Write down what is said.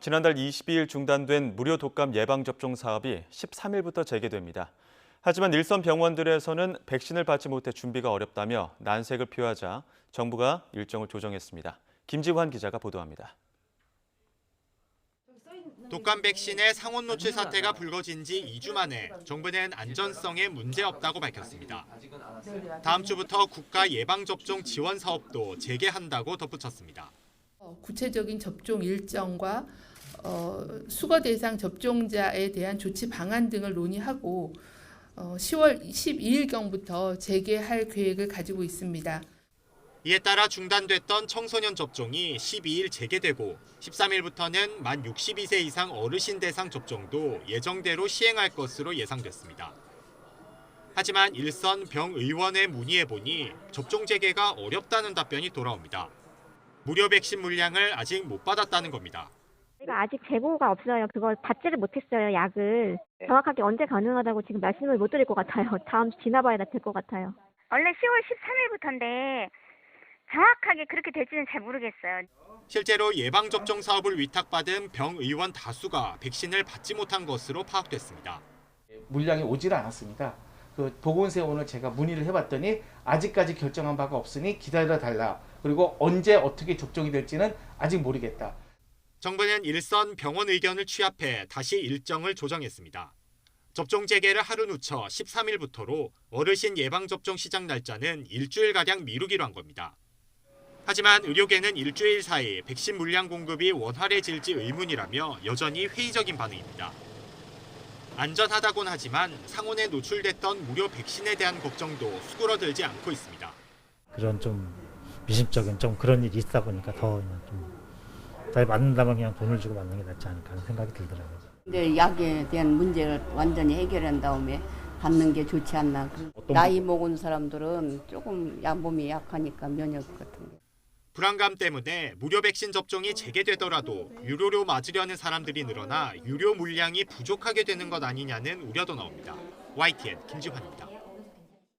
지난달 22일 중단된 무료 독감 예방접종 사업이 13일부터 재개됩니다. 하지만 일선 병원들에서는 백신을 받지 못해 준비가 어렵다며 난색을 표하자 정부가 일정을 조정했습니다. 김지환 기자가 보도합니다. 독감 백신의 상온 노출 사태가 불거진 지 2주 만에 정부는 안전성에 문제 없다고 밝혔습니다. 다음 주부터 국가 예방접종 지원 사업도 재개한다고 덧붙였습니다. 구체적인 접종 일정과 수거 대상 접종자에 대한 조치 방안 등을 논의하고 10월 12일경부터 재개할 계획을 가지고 있습니다. 이에 따라 중단됐던 청소년 접종이 12일 재개되고 13일부터는 만 62세 이상 어르신 대상 접종도 예정대로 시행할 것으로 예상됐습니다. 하지만 일선 병의원에 문의해보니 접종 재개가 어렵다는 답변이 돌아옵니다. 무료 백신 물량을 아직 못 받았다는 겁니다. 저희가 아직 재고가 없어요. 그걸 받지를 못했어요, 약을. 정확하게 언제 가능하다고 지금 말씀을 못 드릴 것 같아요. 다음 주 지나봐야 될 것 같아요. 원래 10월 13일부터인데 정확하게 그렇게 될지는 잘 모르겠어요. 실제로 예방접종 사업을 위탁받은 병의원 다수가 백신을 받지 못한 것으로 파악됐습니다. 물량이 오질 않았습니다. 그 보건소에 오늘 제가 문의를 해봤더니 아직까지 결정한 바가 없으니 기다려달라. 그리고 언제 어떻게 접종이 될지는 아직 모르겠다. 정부는 일선 병원 의견을 취합해 다시 일정을 조정했습니다. 접종 재개를 하루 늦춰 13일부터로 어르신 예방접종 시작 날짜는 일주일가량 미루기로 한 겁니다. 하지만 의료계는 일주일 사이 백신 물량 공급이 원활해질지 의문이라며 여전히 회의적인 반응입니다. 안전하다곤 하지만 상온에 노출됐던 무료 백신에 대한 걱정도 수그러들지 않고 있습니다. 그런 좀 미심쩍은 좀 그런 일이 있다 보니까 더 그냥 좀 맞는다면 그냥 돈을 주고 맞는 게 낫지 않을까 하는 생각이 들더라고요. 근데 약에 대한 문제를 완전히 해결한 다음에 받는 게 좋지 않나. 나이 먹은 사람들은 조금 몸이 약하니까 면역 같은 게. 불안감 때문에 무료 백신 접종이 재개되더라도 유료로 맞으려는 사람들이 늘어나 유료 물량이 부족하게 되는 것 아니냐는 우려도 나옵니다. YTN 김지환입니다.